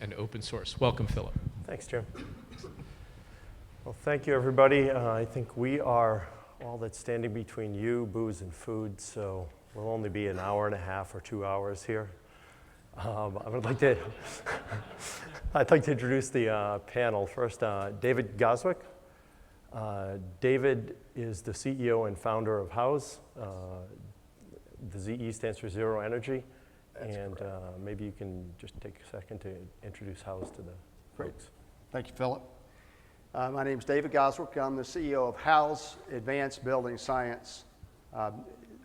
and open source. Welcome, Philip. Thanks, Jim. Well, thank you, everybody. I think we are all that's standing between you, booze, and food, so we'll only be an hour and a half or 2 hours here. I'd like to introduce the panel. First, David Goswick. David is the CEO and founder of House. The ZE stands for Zero Energy. And maybe you can just take a second to introduce House to the folks. Thank you, Philip. My name is David Goswick. I'm the CEO of House Advanced Building Science.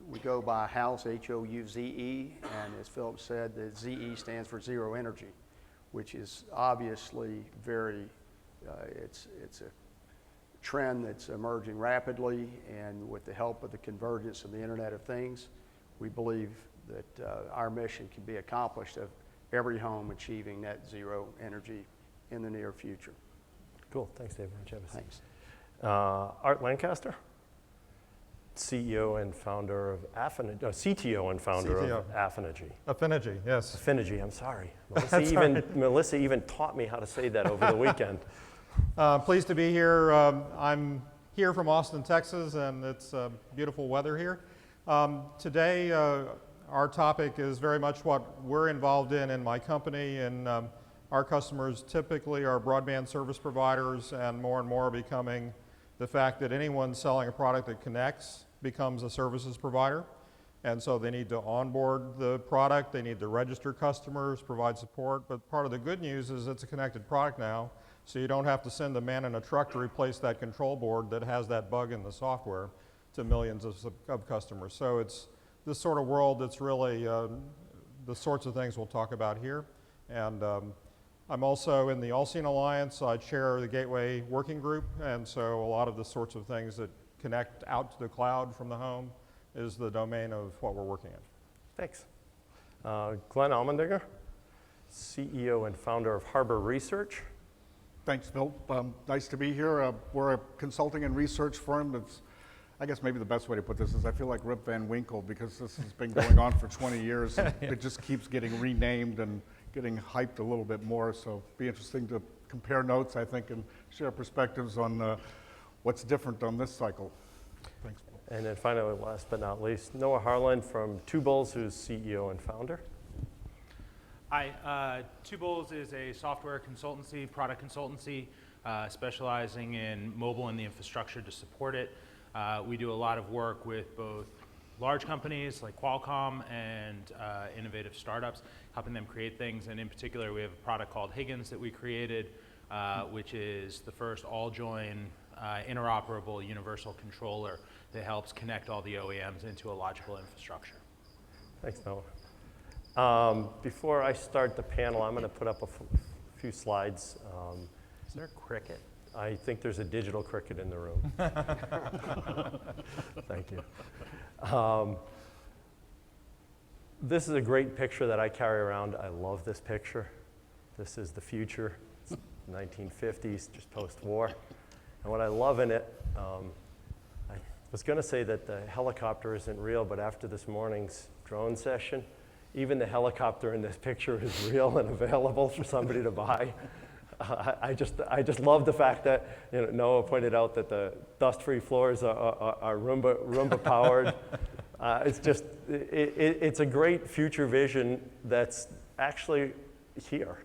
We go by House, H-O-U-Z-E, and as Philip said, the ZE stands for Zero Energy, which is obviously it's a trend that's emerging rapidly, and with the help of the convergence of the Internet of Things, we believe that our mission can be accomplished of every home achieving net zero energy in the near future. Cool, thanks, David. Jevons. Thanks. Art Lancaster, CEO and founder of CTO and founder of Affinergy. Affinergy, yes. Affinergy, I'm sorry. Melissa even taught me how to say that over the weekend. Pleased to be here. I'm here from Austin, Texas, and it's beautiful weather here. Today, our topic is very much what we're involved in my company, and our customers typically are broadband service providers, and more becoming the fact that anyone selling a product that connects becomes a services provider. And so they need to onboard the product, they need to register customers, provide support, but part of the good news is it's a connected product now, so you don't have to send a man in a truck to replace that control board that has that bug in the software to millions of customers. So it's this sort of world that's really the sorts of things we'll talk about here. And I'm also in the All-Scene Alliance. I chair the Gateway Working Group, and so a lot of the sorts of things that connect out to the cloud from the home is the domain of what we're working in. Thanks. Glenn Almendinger, CEO and founder of Harbor Research. Thanks, Phil. Nice to be here. We're a consulting and research firm that's, I guess maybe the best way to put this is I feel like Rip Van Winkle because this has been going on for 20 years. And it just keeps getting renamed and getting hyped a little bit more. So it'll be interesting to compare notes, I think, and share perspectives on what's different on this cycle. Thanks. And then finally, last but not least, Noah Harlan from Two Bulls, who's CEO and founder. Hi, Two Bulls is a software consultancy, product consultancy, specializing in mobile and the infrastructure to support it. We do a lot of work with both large companies like Qualcomm and innovative startups, helping them create things. And in particular, we have a product called Higgins that we created, which is the first all-join interoperable universal controller that helps connect all the OEMs into a logical infrastructure. Thanks, Noah. Before I start the panel, I'm going to put up a few slides. Is there a cricket? I think there's a digital cricket in the room. Thank you. This is a great picture that I carry around. I love this picture. This is the future. It's 1950s, just post-war. And what I love in it, I was going to say that the helicopter isn't real, but after this morning's drone session, even the helicopter in this picture is real and available for somebody to buy. I just love the fact that Noah pointed out that the dust-free floors are Roomba powered. It's a great future vision that's actually here,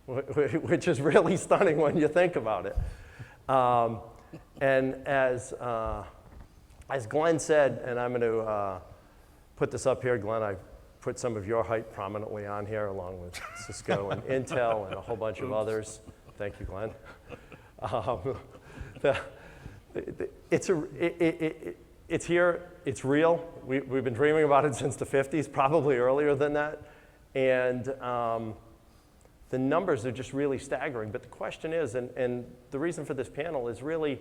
which is really stunning when you think about it. And as Glenn said, and I'm going to put this up here, Glenn, I put some of your hype prominently on here, along with Cisco and Intel and a whole bunch of others. Thank you, Glenn. It's here, it's real. We've been dreaming about it since the 50s, probably earlier than that. And the numbers are just really staggering. But the question is, and the reason for this panel is really,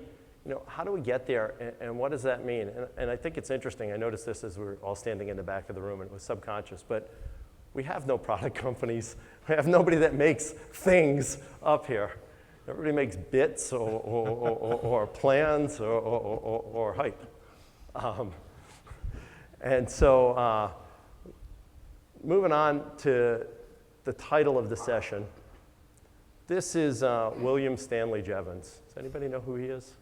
how do we get there, and what does that mean? And I think it's interesting. I noticed this as we were all standing in the back of the room, and it was subconscious. But we have no product companies. We have nobody that makes things up here. Everybody makes bits or plans or hype. And so moving on to the title of the session, This is William Stanley Jevons. Does anybody know who he is?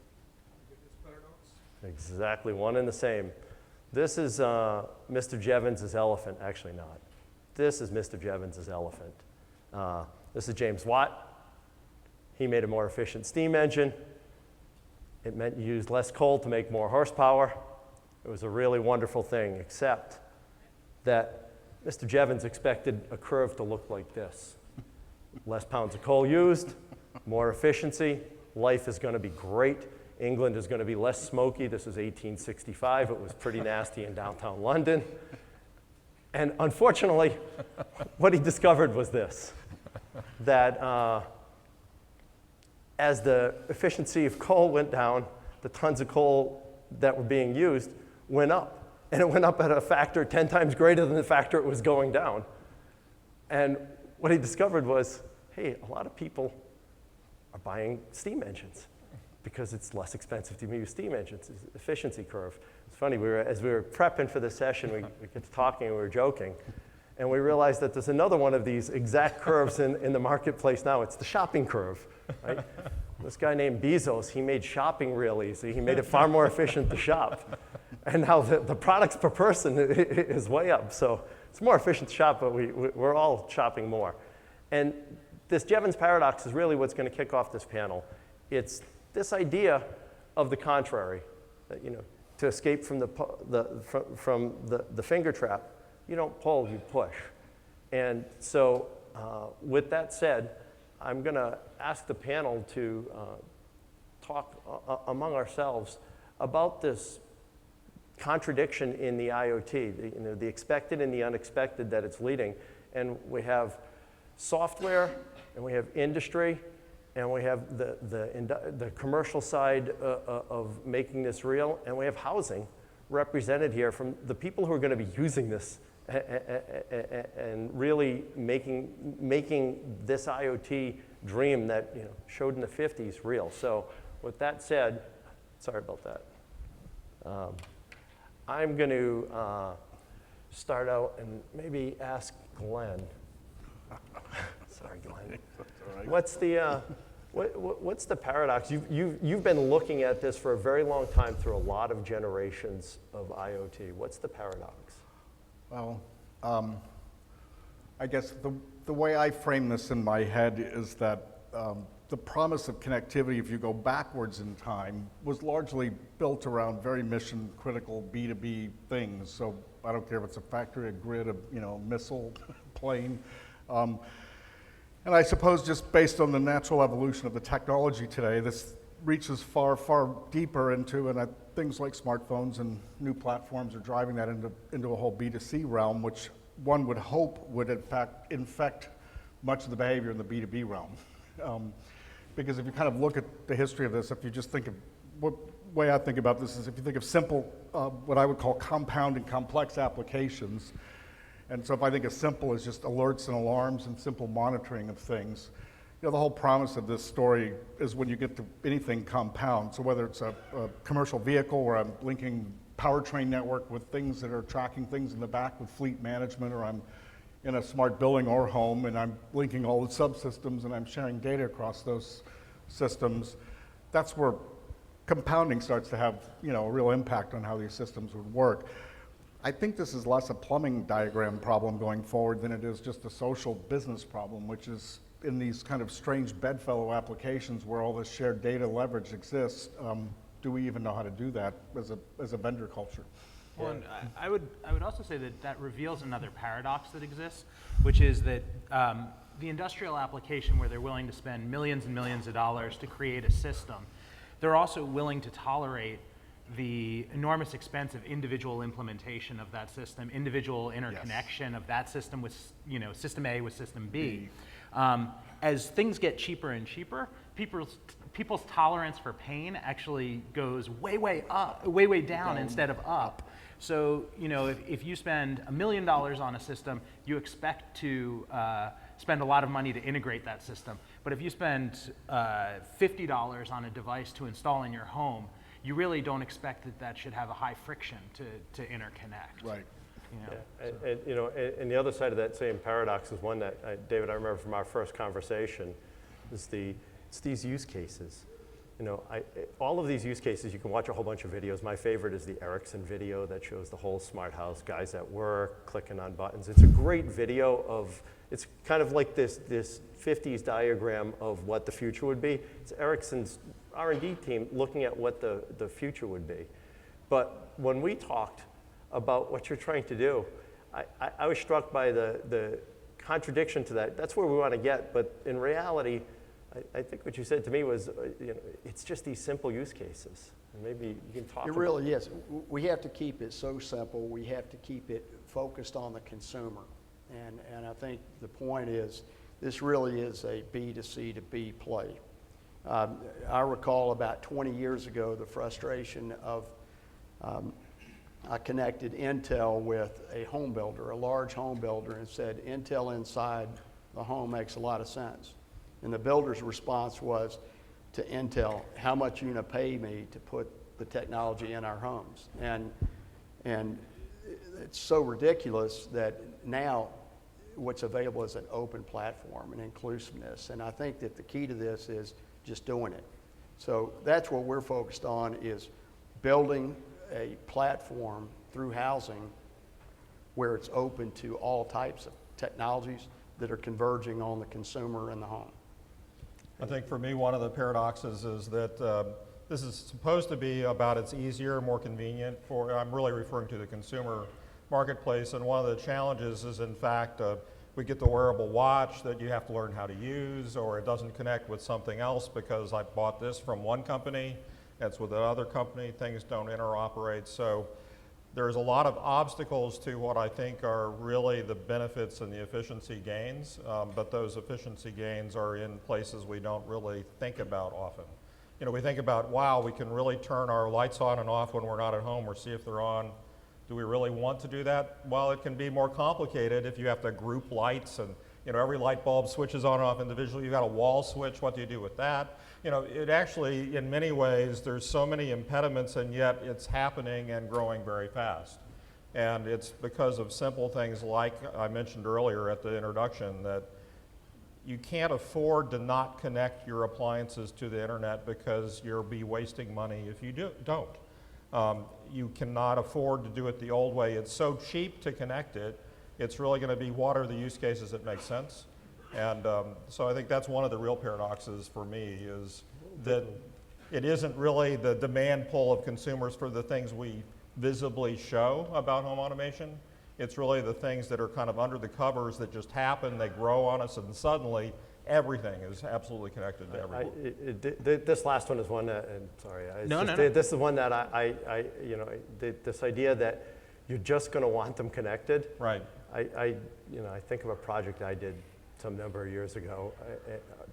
Exactly, one and the same. This is Mr. Jevons' elephant. Actually not. This is Mr. Jevons' elephant. This is James Watt. He made a more efficient steam engine. It meant you used less coal to make more horsepower. It was a really wonderful thing, except that Mr. Jevons expected a curve to look like this. Less pounds of coal used, more efficiency, life is going to be great. England is going to be less smoky. This is 1865. It was pretty nasty in downtown London. And unfortunately, what he discovered was this, that as the efficiency of coal went down, the tons of coal that were being used went up. And it went up at a factor 10 times greater than the factor it was going down. And what he discovered was, hey, a lot of people are buying steam engines because it's less expensive to use steam engines. It's an efficiency curve. It's funny, as we were prepping for this session, we get to talking and we were joking, and we realized that there's another one of these exact curves in the marketplace now. It's the shopping curve, right? This guy named Bezos, he made shopping real easy. He made it far more efficient to shop. And now the products per person is way up. So it's more efficient to shop, but we're all shopping more. And this Jevons paradox is really what's going to kick off this panel. It's this idea of the contrary, that, to escape from the finger trap, you don't pull, you push. And so with that said, I'm going to ask the panel to talk among ourselves about this contradiction in the IoT, the expected and the unexpected that it's leading. And we have software, and we have industry, and we have the commercial side of making this real, and we have housing represented here from the people who are going to be using this and really making this IoT dream that showed in the 50s real. So with that said, sorry about that. I'm going to start out and maybe ask Glenn. Sorry, Glenn. What's the paradox? You've been looking at this for a very long time through a lot of generations of IoT. What's the paradox? Well, I guess the way I frame this in my head is that the promise of connectivity, if you go backwards in time, was largely built around very mission critical B2B things. So I don't care if it's a factory, a grid, a missile, plane. And I suppose just based on the natural evolution of the technology today, this reaches far, far deeper into, and things like smartphones and new platforms are driving that into a whole B2C realm, which one would hope would in fact infect much of the behavior in the B2B realm. Because if you kind of look at the history of this, if you just think of, what way I think about this is if you think of simple, what I would call compound and complex applications, and so if I think of simple as just alerts and alarms and simple monitoring of things, the whole promise of this story is when you get to anything compound. So whether it's a commercial vehicle where I'm linking powertrain network with things that are tracking things in the back with fleet management, or I'm in a smart building or home and I'm linking all the subsystems and I'm sharing data across those systems, that's where compounding starts to have a real impact on how these systems would work. I think this is less a plumbing diagram problem going forward than it is just a social business problem, which is in these kind of strange bedfellow applications where all this shared data leverage exists. Do we even know how to do that as a vendor culture? Well, and I would also say that reveals another paradox that exists, which is that the industrial application where they're willing to spend millions and millions of dollars to create a system, they're also willing to tolerate the enormous expense of individual implementation of that system, individual interconnection of that system with, system A with system B. As things get cheaper and cheaper, people's tolerance for pain actually goes way down instead of up. So, if you spend $1 million on a system, you expect to spend a lot of money to integrate that system. But if you spend $50 on a device to install in your home, you really don't expect that should have a high friction to interconnect. Right. And the other side of that same paradox is one that, David, I remember from our first conversation, It's these use cases. You know, all of these use cases, you can watch a whole bunch of videos. My favorite is the Ericsson video that shows the whole smart house, guys at work, clicking on buttons. It's a great video of, it's kind of like this 50s diagram of what the future would be. It's Ericsson's R&D team looking at what the future would be. But when we talked about what you're trying to do, I was struck by the contradiction to that. That's where we want to get, but in reality, I think what you said to me was, you know, it's just these simple use cases. And maybe you can talk It about really is. We have to keep it so simple. We have to keep it focused on the consumer. And I think the point is, this really is a B2C to B play. I recall about 20 years ago the frustration of, I connected Intel with a home builder, a large home builder, and said, Intel inside the home makes a lot of sense. And the builder's response was to Intel, how much are you going to pay me to put the technology in our homes? And it's so ridiculous that now what's available is an open platform and inclusiveness. And I think that the key to this is just doing it. So that's what we're focused on, is building a platform through housing where it's open to all types of technologies that are converging on the consumer and the home. I think for me, one of the paradoxes is that this is supposed to be about it's easier, more convenient for, I'm really referring to the consumer marketplace, and one of the challenges is in fact, we get the wearable watch that you have to learn how to use, or it doesn't connect with something else because I bought this from one company, it's with another company, things don't interoperate. So there's a lot of obstacles to what I think are really the benefits and the efficiency gains, but those efficiency gains are in places we don't really think about often. You know, we think about, wow, we can really turn our lights on and off when we're not at home or see if they're on. Do we really want to do that? Well, it can be more complicated if you have to group lights and, you know, every light bulb switches on and off individually. You've got a wall switch, what do you do with that? You know, it actually, in many ways, there's so many impediments, and yet it's happening and growing very fast. And it's because of simple things like I mentioned earlier at the introduction, that you can't afford to not connect your appliances to the internet because you'll be wasting money if you don't. You cannot afford to do it the old way. It's so cheap to connect it. It's really going to be, what are the use cases that make sense? And so I think that's one of the real paradoxes for me, is that it isn't really the demand pull of consumers for the things we visibly show about home automation. It's really the things that are kind of under the covers that just happen, they grow on us, and suddenly everything is absolutely connected to everyone. This last one is one that, and sorry, No. This is one that you know, this idea that you're just going to want them connected. Right. I think of a project I did some number of years ago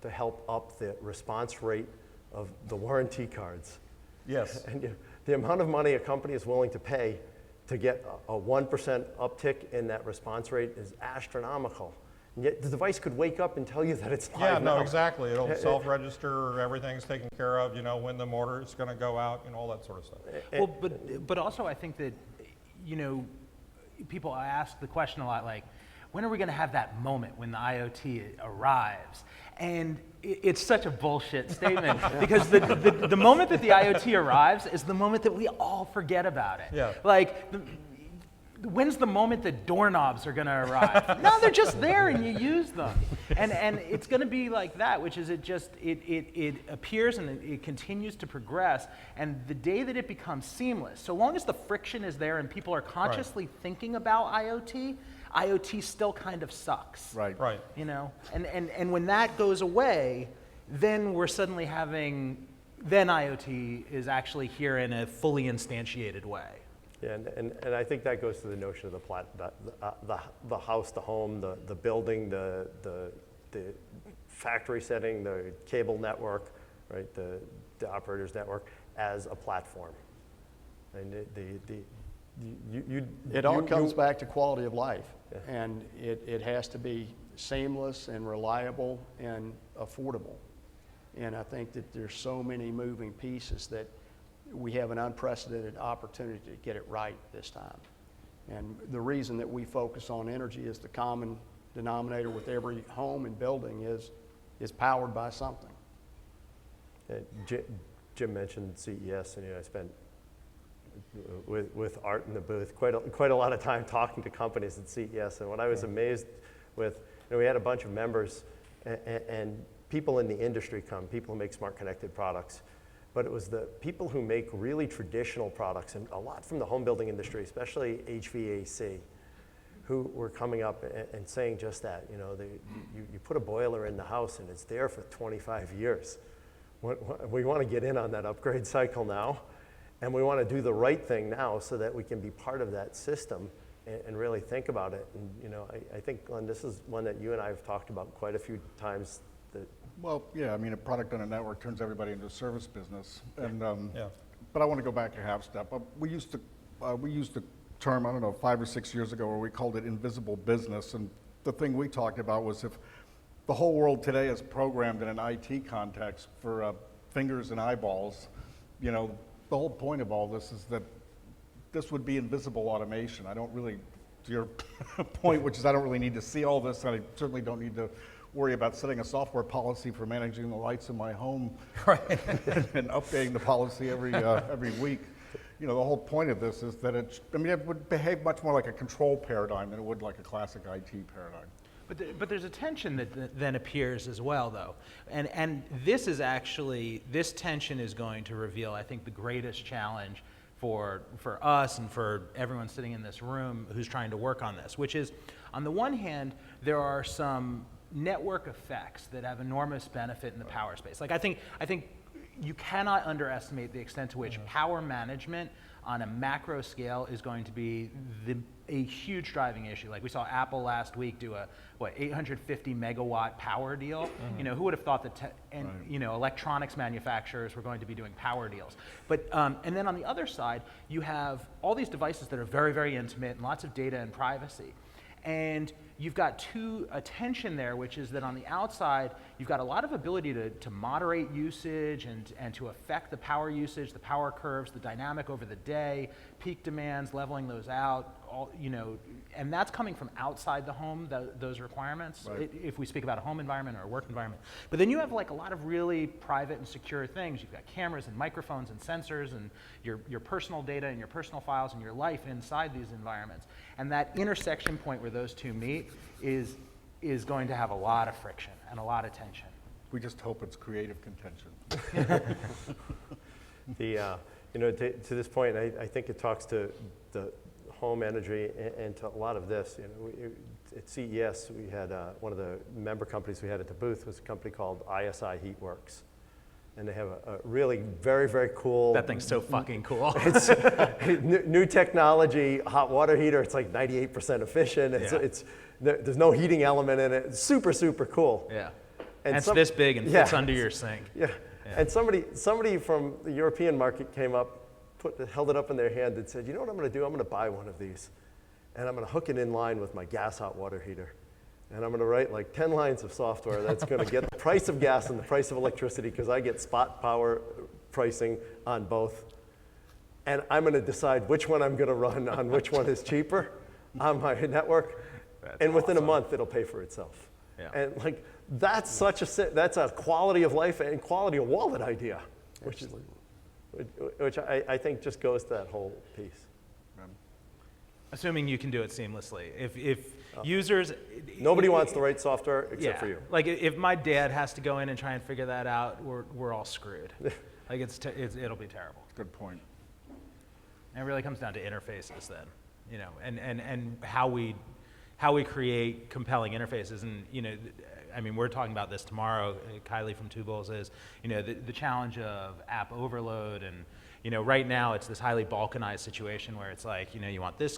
to help up the response rate of the warranty cards. Yes. And the amount of money a company is willing to pay to get a 1% uptick in that response rate is astronomical. And yet the device could wake up and tell you that it's live Yeah, now. no, exactly. It'll self-register, everything's taken care of, you know, when the motor is going to go out, and all that sort of stuff. Well, but also I think that, you know, people ask the question a lot, like, when are we going to have that moment when the IoT arrives? And it's such a bullshit statement because the moment that the IoT arrives is the moment that we all forget about it. Yeah. Like, when's the moment that doorknobs are going to arrive? No, they're just there and you use them. And it's going to be like that, which is it appears and it continues to progress. And the day that it becomes seamless, so long as the friction is there and people are consciously thinking about IoT, IoT still kind of sucks. Right. Right. You know, and when that goes away, then we're suddenly then IoT is actually here in a fully instantiated way. Yeah, and I think that goes to the notion of the house, the home, the building, the factory setting, the cable network, right? The operator's network as a platform. And It all comes back to quality of life, and it has to be seamless and reliable and affordable. And I think that there's so many moving pieces that we have an unprecedented opportunity to get it right this time. And the reason that we focus on energy as the common denominator with every home and building is is powered by something. Jim mentioned CES, and I spent with Art in the booth quite a lot of time talking to companies at CES. And what I was amazed with, we had a bunch of members and people in the industry come, people who make smart connected products. But it was the people who make really traditional products, and a lot from the home building industry, especially HVAC, who were coming up and saying just that. You put a boiler in the house and it's there for 25 years. We want to get in on that upgrade cycle now, and we want to do the right thing now so that we can be part of that system and really think about it. And I think, Glenn, this is one that you and I have talked about quite a few times. Well, yeah, I mean, a product on a network turns everybody into a service business. And, Yeah. But I want to go back a half step. We used the term, I don't know, 5 or 6 years ago, where we called it invisible business. And the thing we talked about was if the whole world today is programmed in an IT context for fingers and eyeballs, the whole point of all this is that this would be invisible automation. I don't really, to your point, which is I don't really need to see all this, and I certainly don't need to worry about setting a software policy for managing the lights in my home and updating the policy every week. The whole point of this is that it would behave much more like a control paradigm than it would like a classic IT paradigm. But there's a tension that then appears as well, though. And this tension is going to reveal, I think, the greatest challenge for us and for everyone sitting in this room who's trying to work on this, which is, on the one hand, there are some network effects that have enormous benefit in the power space. Like I think you cannot underestimate the extent to which power management on a macro scale is going to be a huge driving issue. Like we saw Apple last week do a 850 megawatt power deal. Who would have thought that electronics manufacturers were going to be doing power deals? But and then on the other side, you have all these devices that are very, very intimate and lots of data and privacy. And you've got a tension there, which is that on the outside, you've got a lot of ability to moderate usage and to affect the power usage, the power curves, the dynamic over the day, peak demands, leveling those out, and that's coming from outside the home, those requirements, right. If we speak about a home environment or a work environment. But then you have like a lot of really private and secure things. You've got cameras and microphones and sensors and your personal data and your personal files and your life inside these environments. And that intersection point where those two meet is going to have a lot of friction and a lot of tension. We just hope it's creative contention. To this point, I think it talks to the home energy and to a lot of this. At CES, we had one of the member companies we had at the booth was a company called ISI Heatworks. And they have a really very, very cool. That thing's so fucking cool. It's new technology, hot water heater. It's like 98% efficient. There's no heating element in it. It's super, super cool. Yeah. And it's this big and fits under your sink. Yeah. And somebody from the European market came up, held it up in their hand and said, you know what I'm going to do? I'm going to buy one of these. And I'm going to hook it in line with my gas hot water heater. And I'm going to write like 10 lines of software that's going to get the price of gas and the price of electricity, because I get spot power pricing on both. And I'm going to decide which one I'm going to run on which one is cheaper on my network. And within a month, it'll pay for itself. Yeah. And like that's a quality of life and quality of wallet idea, which I think just goes to that whole piece. Assuming you can do it seamlessly. If users... Nobody wants to write software except for you. Like if my dad has to go in and try and figure that out, we're all screwed. Like it'll be terrible. Good point. And it really comes down to interfaces then, and how we create compelling interfaces. And, I mean, we're talking about this tomorrow. Kylie from Two Bulls is, the challenge of app overload. And, right now it's this highly balkanized situation where it's like, you want this,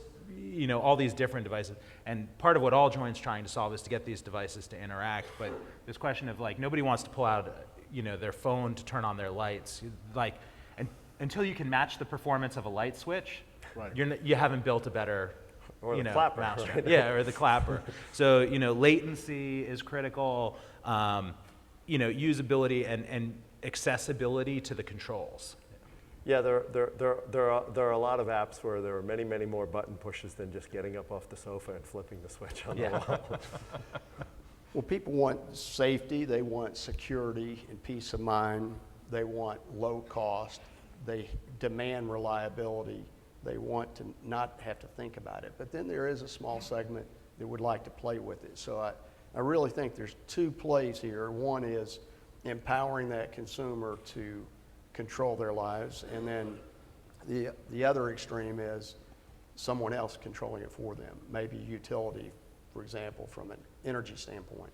all these different devices. And part of what AllJoyn's trying to solve is to get these devices to interact. But this question of like, nobody wants to pull out, their phone to turn on their lights. Like, until you can match the performance of a light switch, right. You haven't built a better Or the clapper. mousetrap. Yeah, or the clapper. So, latency is critical, usability and accessibility to the controls. Yeah, there are a lot of apps where there are many, many more button pushes than just getting up off the sofa and flipping the switch on the wall. Well, people want safety, they want security and peace of mind, they want low cost, they demand reliability, they want to not have to think about it. But then there is a small segment that would like to play with it. So I really think there's two plays here. One is empowering that consumer to control their lives, and then the other extreme is someone else controlling it for them, maybe utility, for example, from an energy standpoint.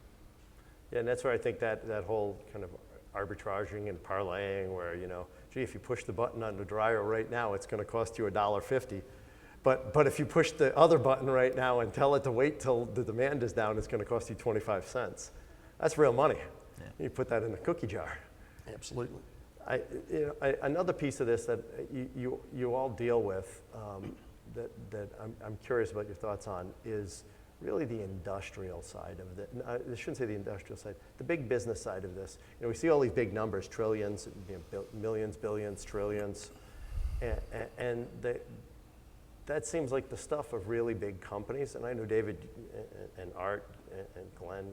Yeah, and that's where I think that whole kind of arbitraging and parlaying where, gee, if you push the button on the dryer right now, it's going to cost you $1.50. But if you push the other button right now and tell it to wait till the demand is down, it's going to cost you 25 cents. That's real money. Yeah. You put that in a cookie jar. Absolutely. Another piece of this that you all deal with that I'm curious about your thoughts on is really the industrial side of it. I shouldn't say the industrial side, the big business side of this. We see all these big numbers, trillions, millions, billions, trillions, and that seems like the stuff of really big companies. And I know David and Art and Glenn,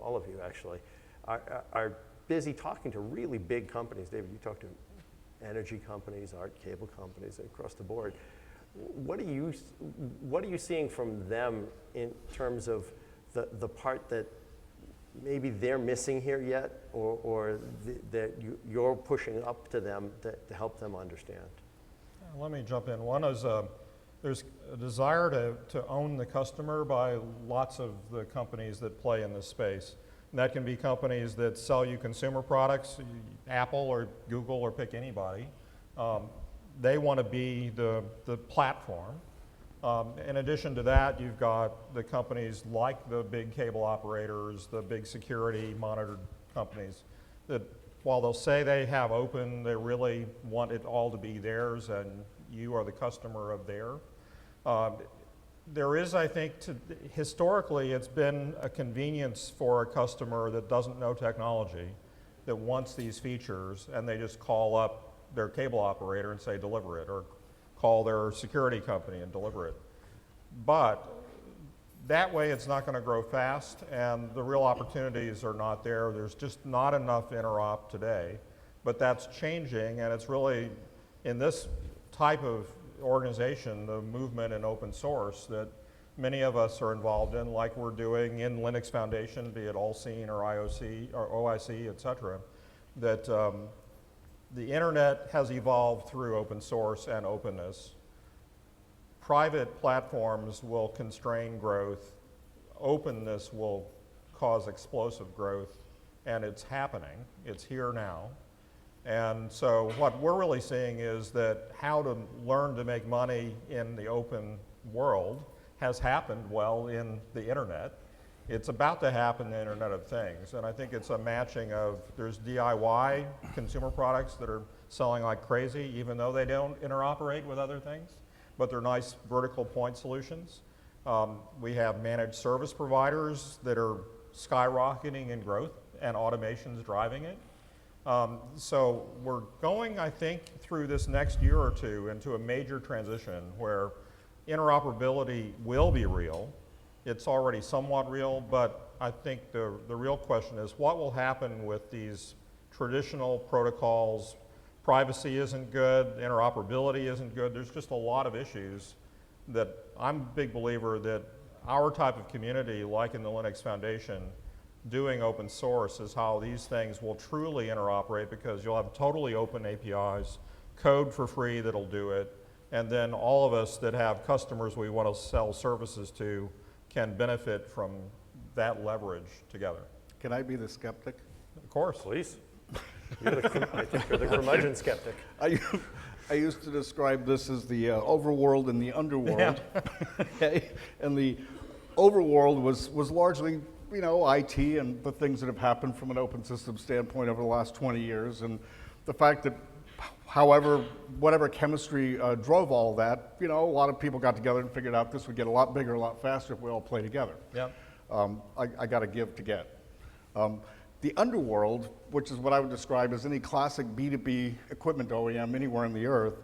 all of you actually, are busy talking to really big companies. David, you talk to energy companies, Art, cable companies, across the board. What are you seeing from them in terms of the part that maybe they're missing here yet, or that you're pushing up to them to help them understand? Let me jump in. One is there's a desire to own the customer by lots of the companies that play in this space. And that can be companies that sell you consumer products, Apple or Google or pick anybody. They want to be the platform. In addition to that, you've got the companies like the big cable operators, the big security monitored companies, that while they'll say they have open, they really want it all to be theirs and you are the customer of their. There is, I think, historically it's been a convenience for a customer that doesn't know technology, that wants these features, and they just call up their cable operator and say deliver it, or call their security company and deliver it. But that way it's not going to grow fast, and the real opportunities are not there. There's just not enough interop today, but that's changing, and it's really in this type of organization, the movement in open source that many of us are involved in, like we're doing in Linux Foundation, be it Allseen or IOC or OIC, et cetera, that the internet has evolved through open source and openness. Private platforms will constrain growth. Openness will cause explosive growth, and it's happening. It's here now. And so what we're really seeing is that how to learn to make money in the open world has happened well in the internet. It's about to happen in the Internet of Things. And I think it's a matching of, there's DIY consumer products that are selling like crazy, even though they don't interoperate with other things, but they're nice vertical point solutions. We have managed service providers that are skyrocketing in growth, and automation's driving it. So we're going, I think, through this next year or two into a major transition where interoperability will be real. It's already somewhat real, but I think the real question is what will happen with these traditional protocols. Privacy isn't good, interoperability isn't good. There's just a lot of issues that I'm a big believer that our type of community, like in the Linux Foundation, doing open source is how these things will truly interoperate, because you'll have totally open APIs, code for free that'll do it, and then all of us that have customers we want to sell services to can benefit from that leverage together. Can I be the skeptic? Of course. Please. I think you're the curmudgeon skeptic. I used to describe this as the overworld and the underworld. Yeah. Okay? And the overworld was largely, IT and the things that have happened from an open system standpoint over the last 20 years. And the fact that, whatever chemistry drove all that, a lot of people got together and figured out this would get a lot bigger, a lot faster if we all play together. Yeah. I got to give to get. The underworld, which is what I would describe as any classic B2B equipment OEM anywhere on the earth,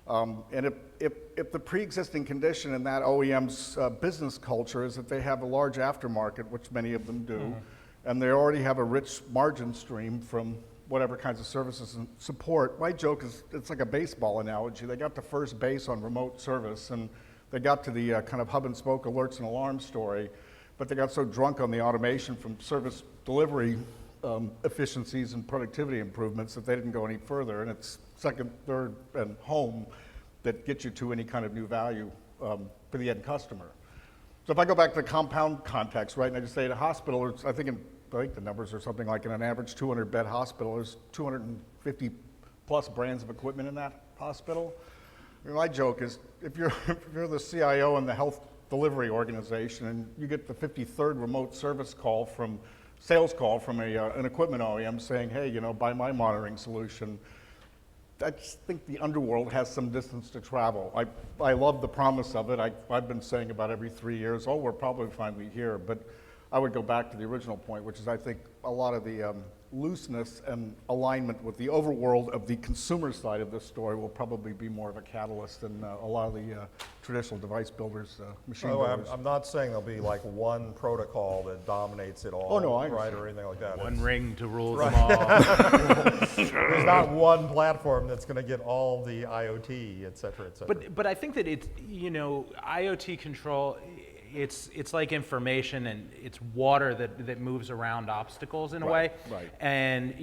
And if the pre-existing condition in that OEM's business culture is that they have a large aftermarket, which many of them do, and they already have a rich margin stream from whatever kinds of services and support. My joke is, it's like a baseball analogy. They got to first base on remote service, and they got to the kind of hub and spoke alerts and alarm story, but they got so drunk on the automation from service delivery efficiencies and productivity improvements that they didn't go any further. And it's second, third, and home that gets you to any kind of new value for the end customer. So if I go back to the compound context, right, and I just say at a hospital, I think the numbers are something like in an average 200-bed hospital, there's 250 plus brands of equipment in that hospital. I mean, my joke is, if you're the CIO in the health delivery organization and you get the 53rd remote service call sales call from an equipment OEM saying, hey, buy my monitoring solution, I just think the underworld has some distance to travel. I love the promise of it. I've been saying about every 3 years, we're probably finally here. But I would go back to the original point, which is I think a lot of the looseness and alignment with the overworld of the consumer side of this story will probably be more of a catalyst than a lot of the traditional device builders, machine builders. I'm not saying there'll be like one protocol that dominates it all, Oh, no, I right, or anything like that. One ring to rule them all. There's not one platform that's going to get all the IoT, et cetera, et cetera. But I think that it's, IoT control, it's like information, and it's water that moves around obstacles in a way. Right. And,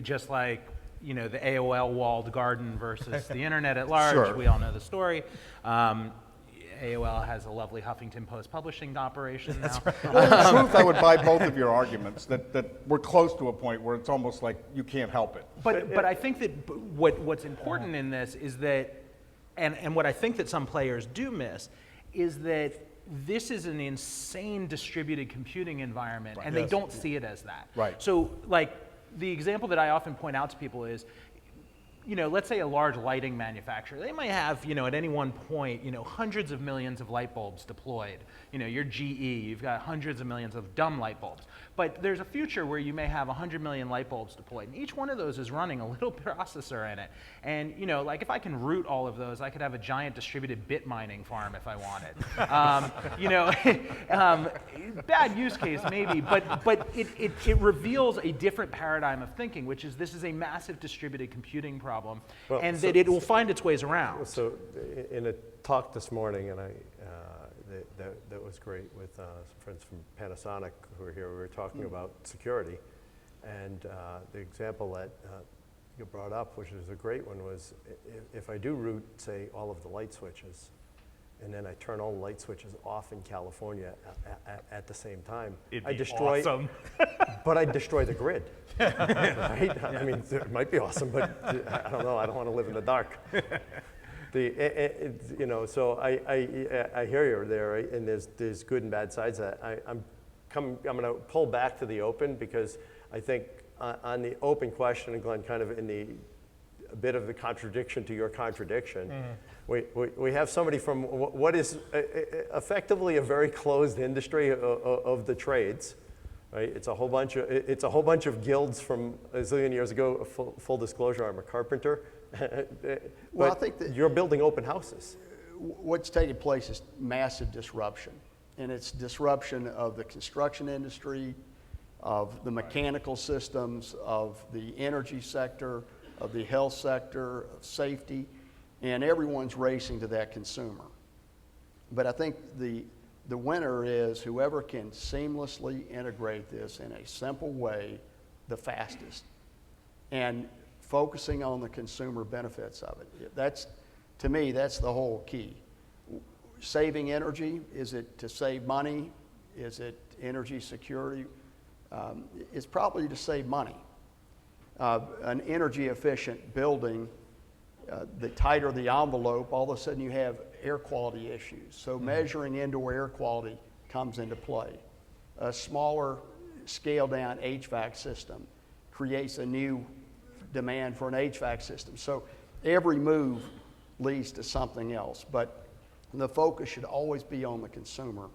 just like, the AOL walled garden versus the internet at large, Sure. we all know the story. AOL has a lovely Huffington Post publishing operation now. Well, in truth, I would buy both of your arguments, that we're close to a point where it's almost like you can't help it. But I think that what's important in this is that, and what I think that some players do miss, is that this is an insane distributed computing environment, and they don't see it as that. Right. So, like, the example that I often point out to people is, let's say a large lighting manufacturer, they might have, at any one point, hundreds of millions of light bulbs deployed. You're GE, you've got hundreds of millions of dumb light bulbs. But there's a future where you may have 100 million light bulbs deployed, and each one of those is running a little processor in it. And, like, if I can route all of those, I could have a giant distributed bit mining farm if I wanted. Bad use case maybe, but it reveals a different paradigm of thinking, which is this is a massive distributed computing problem, and that it will find its ways around. So in a talk this morning, and that was great with some friends from Panasonic who were here, we were talking about security. And the example that you brought up, which is a great one, was if I do route, say, all of the light switches, and then I turn all the light switches off in California at the same time, It'd I be destroy, awesome. but I destroy the grid, right? I mean, it might be awesome, but I don't know. I don't want to live in the dark. So I hear you there, right? And there's good and bad sides of that. I'm going to pull back to the open, because I think on the open question, and Glenn, kind of in a bit of the contradiction to your contradiction, we have somebody from what is effectively a very closed industry of the trades, right? It's a whole bunch of guilds from a zillion years ago. Full disclosure, I'm a carpenter. Well, I think that you're building open houses. what's taking place is massive disruption. And it's disruption of the construction industry, of the mechanical systems, of the energy sector, of the health sector, of safety, and everyone's racing to that consumer. But I think the winner is whoever can seamlessly integrate this in a simple way the fastest, and focusing on the consumer benefits of it. That's, to me, that's the whole key. Saving energy, is it to save money? Is it energy security? It's probably to save money. An energy efficient building, the tighter the envelope, all of a sudden you have air quality issues. So measuring indoor air quality comes into play. A smaller scale down HVAC system creates a new demand for an HVAC system. So every move leads to something else, but the focus should always be on the consumer,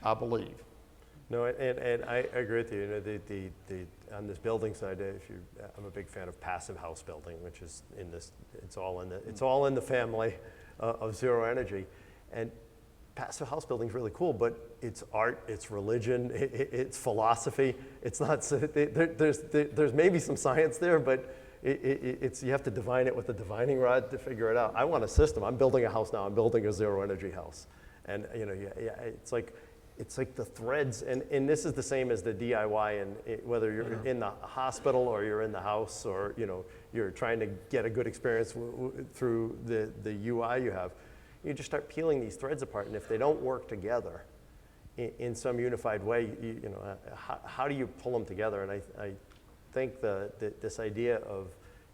I believe. No, and I agree with you. You know, on this building side, I'm a big fan of passive house building, which is in this. It's all in the family of zero energy, and passive house building is really cool. But it's art, it's religion, it's philosophy. It's not. There's maybe some science there, but it's you have to divine it with a divining rod to figure it out. I want a system. I'm building a house now. I'm building a zero energy house, and you know, it's like the threads, and this is the same as the DIY, and whether you're in the hospital or you're in the house, or you know, you're trying to get a good experience through the UI you have, you just start peeling these threads apart, and if they don't work together in some unified way, you know, how do you pull them together? And I think this idea of,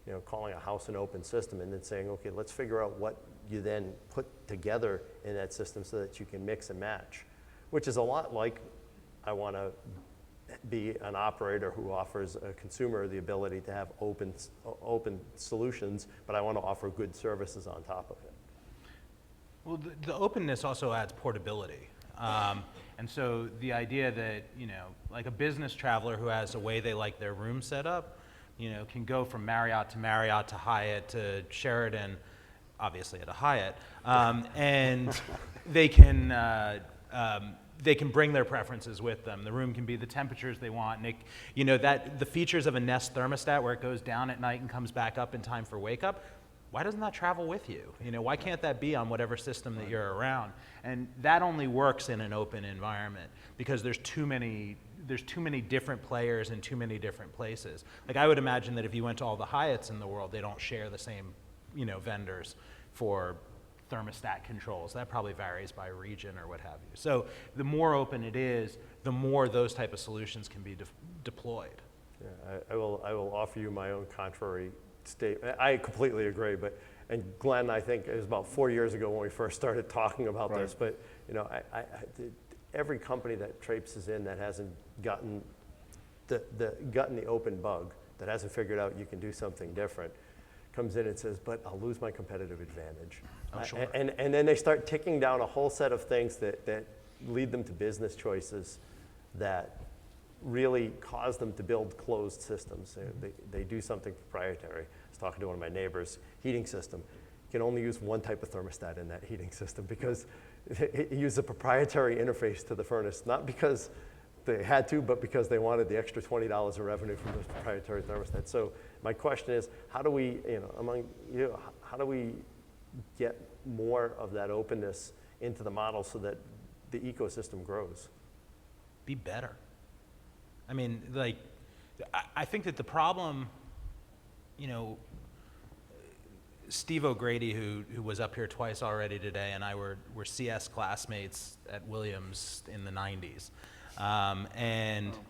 you know, calling a house an open system and then saying, okay, let's figure out what you then put together in that system so that you can mix and match, which is a lot like I want to be an operator who offers a consumer the ability to have open solutions, but I want to offer good services on top of it. Well, the openness also adds portability. And so the idea that, you know, like a business traveler who has a way they like their room set up, you know, can go from Marriott to Hyatt to Sheraton, obviously at a Hyatt, and they can bring their preferences with them. The room can be the temperatures they want, and you know, that the features of a Nest thermostat where it goes down at night and comes back up in time for wake up. Why doesn't that travel with you? You know, why can't that be on whatever system that you're around? And that only works in an open environment because there's too many different players in too many different places. Like I would imagine that if you went to all the Hyatts in the world, they don't share the same, you know, vendors for thermostat controls. That probably varies by region or what have you. So the more open it is, the more those type of solutions can be deployed. Yeah, I will offer you my own contrary statement. I completely agree, and Glenn, I think it was about 4 years ago when we first started talking about this, but you know, every company that traipses in that hasn't gotten the open bug, that hasn't figured out you can do something different, comes in and says, but I'll lose my competitive advantage. Oh, sure. And then they start ticking down a whole set of things that lead them to business choices that really cause them to build closed systems. They do something proprietary. I was talking to one of my neighbors, heating system. You can only use one type of thermostat in that heating system because it used a proprietary interface to the furnace, not because they had to, but because they wanted the extra $20 of revenue from this proprietary thermostat. So my question is, how do we, you know, how do we get more of that openness into the model so that the ecosystem grows? Be better. I mean, like, I think that the problem, you know, Steve O'Grady, who was up here twice already today, and I were CS classmates at Williams in the 90s.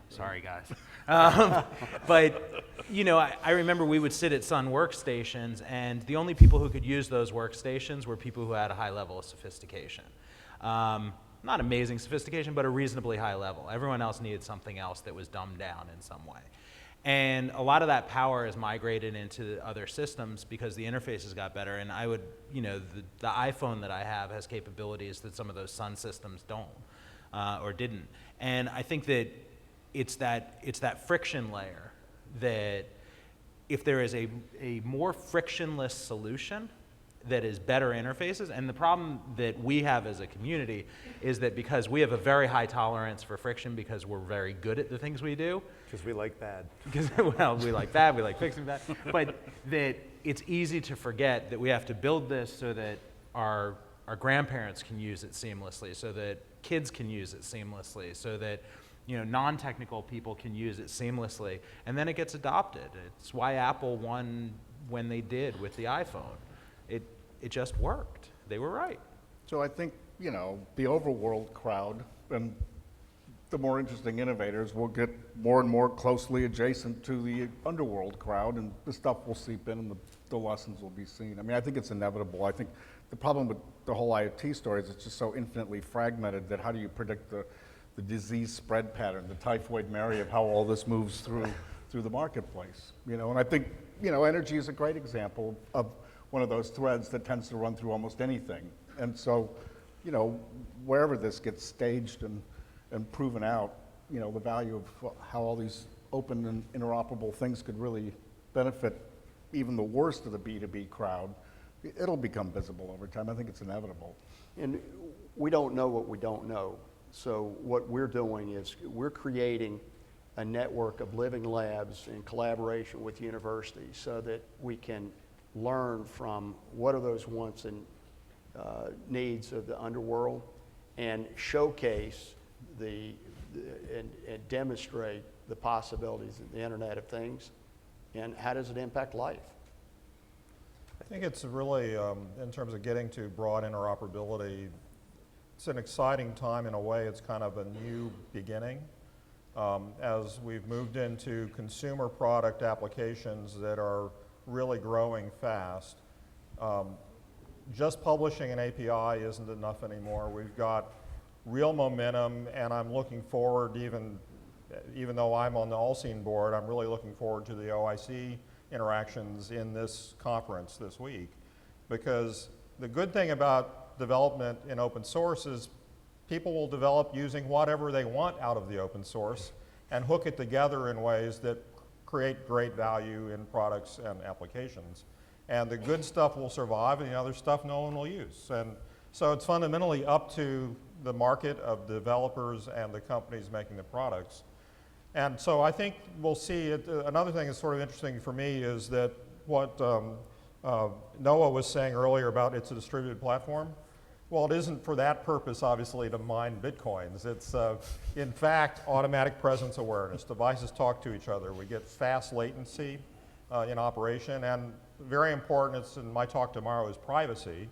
Sorry guys. But, you know, I remember we would sit at Sun workstations, and the only people who could use those workstations were people who had a high level of sophistication. Not amazing sophistication, but a reasonably high level. Everyone else needed something else that was dumbed down in some way. And a lot of that power is migrated into other systems because the interfaces got better. And I would, you know, the iPhone that I have has capabilities that some of those Sun systems don't or didn't. And I think that it's that friction layer that if there is a more frictionless solution that is better interfaces, and the problem that we have as a community is that because we have a very high tolerance for friction because we're very good at the things we do. Because we like bad. Because, well, we like bad, we like fixing bad, but that it's easy to forget that we have to build this so that our grandparents can use it seamlessly, so that kids can use it seamlessly, so that, you know, non-technical people can use it seamlessly, and then it gets adopted. It's why Apple won when they did with the iPhone. It just worked. They were right. So I think, you know, the overworld crowd and the more interesting innovators will get more and more closely adjacent to the underworld crowd, and the stuff will seep in and the lessons will be seen. I mean, I think it's inevitable. I think the problem with the whole IoT story is it's just so infinitely fragmented that how do you predict the disease spread pattern, the typhoid Mary of how all this moves through the marketplace, you know? And I think, you know, energy is a great example of one of those threads that tends to run through almost anything. And so, you know, wherever this gets staged and proven out, you know, the value of how all these open and interoperable things could really benefit even the worst of the B2B crowd, it'll become visible over time. I think it's inevitable. And we don't know what we don't know. So what we're doing is we're creating a network of living labs in collaboration with universities so that we can learn from what are those wants and needs of the underworld and showcase and demonstrate the possibilities of the Internet of Things and how does it impact life. I think it's really, in terms of getting to broad interoperability, it's an exciting time in a way. It's kind of a new beginning. As we've moved into consumer product applications that are really growing fast, just publishing an API isn't enough anymore. We've got real momentum, and I'm looking forward, even though I'm on the All-Scene board, I'm really looking forward to the OIC interactions in this conference this week. Because the good thing about development in open source is people will develop using whatever they want out of the open source and hook it together in ways that create great value in products and applications. And the good stuff will survive, and the other stuff no one will use. And so it's fundamentally up to the market of developers and the companies making the products. And so I think we'll see it. Another thing that's sort of interesting for me is that what Noah was saying earlier about it's a distributed platform. Well, it isn't for that purpose, obviously, to mine bitcoins. It's, in fact, automatic presence awareness. Devices talk to each other. We get fast latency in operation. And very important, it's in my talk tomorrow, is privacy.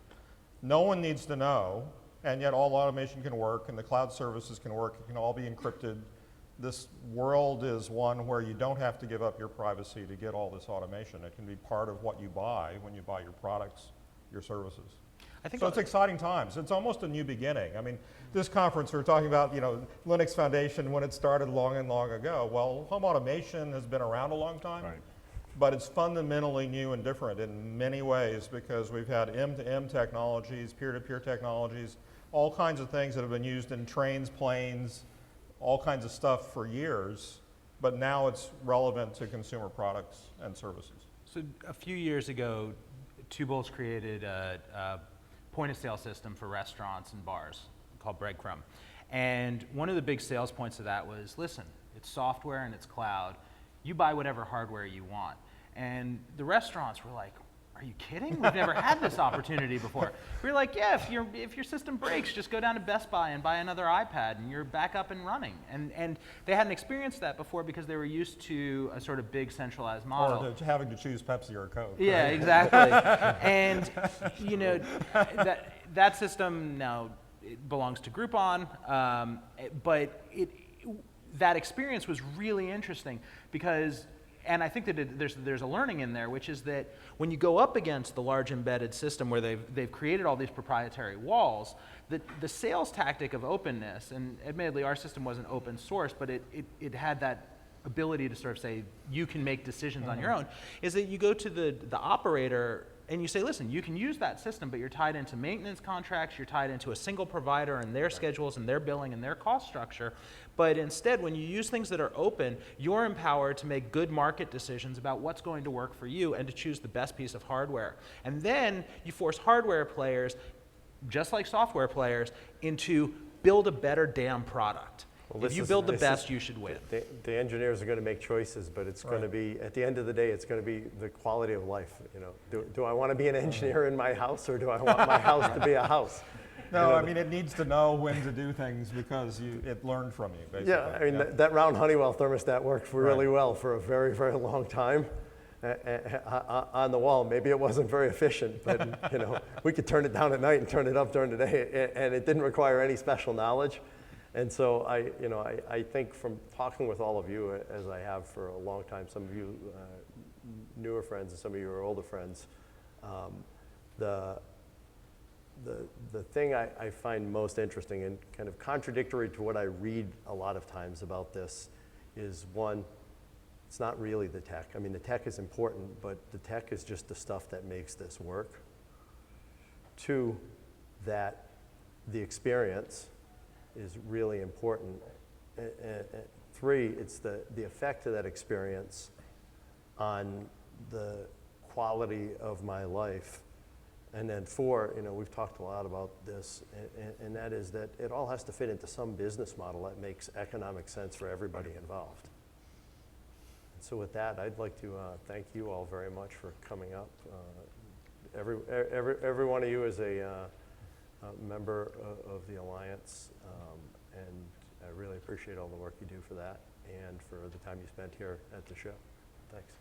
No one needs to know, and yet all automation can work, and the cloud services can work. It can all be encrypted. This world is one where you don't have to give up your privacy to get all this automation. It can be part of what you buy when you buy your products, your services. So it's exciting times. It's almost a new beginning. I mean, this conference, we're talking about, you know, Linux Foundation when it started long and long ago. Well, home automation has been around a long time, Right. but it's fundamentally new and different in many ways because we've had M2M technologies, peer-to-peer technologies, all kinds of things that have been used in trains, planes, all kinds of stuff for years, but now it's relevant to consumer products and services. So a few years ago, Tubal's created a point-of-sale system for restaurants and bars called Breadcrumb. And one of the big sales points of that was, listen, it's software and it's cloud. You buy whatever hardware you want. And the restaurants were like, are you kidding? We've never had this opportunity before. We were like, yeah, if your system breaks, just go down to Best Buy and buy another iPad and you're back up and running. And they hadn't experienced that before because they were used to a sort of big centralized model. Or having to choose Pepsi or Coke. Yeah, right? exactly. And you know, that system now it belongs to Groupon, but that experience was really interesting because, and I think that there's a learning in there, which is that when you go up against the large embedded system where they've created all these proprietary walls, the sales tactic of openness, and admittedly our system wasn't open source, but it had that ability to sort of say you can make decisions on your own, is that you go to the operator and you say, listen, you can use that system, but you're tied into maintenance contracts, you're tied into a single provider and their schedules and their billing and their cost structure. But instead, when you use things that are open, you're empowered to make good market decisions about what's going to work for you and to choose the best piece of hardware. And then you force hardware players, just like software players, into build a better damn product. Well, if you build the best, you should win. The engineers are going to make choices, but it's going to be, at the end of the day, it's going to be the quality of life. You know, do I want to be an engineer in my house, or do I want my house to be a house? No, You know, I mean, it needs to know when to do things because it learned from you, basically. Yeah, I mean, that round Honeywell thermostat worked really well for a very, very long time on the wall. Maybe it wasn't very efficient, but you know, we could turn it down at night and turn it up during the day, and it didn't require any special knowledge. And so I think from talking with all of you, as I have for a long time, some of you newer friends and some of you are older friends, the thing I find most interesting and kind of contradictory to what I read a lot of times about this is, one, it's not really the tech. I mean, the tech is important, but the tech is just the stuff that makes this work. Two, that the experience is really important. Three, it's the effect of that experience on the quality of my life. And then four, we've talked a lot about this, and that is that it all has to fit into some business model that makes economic sense for everybody involved. So with that, I'd like to thank you all very much for coming up. Every one of you is a member of the Alliance, and I really appreciate all the work you do for that and for the time you spent here at the show. Thanks.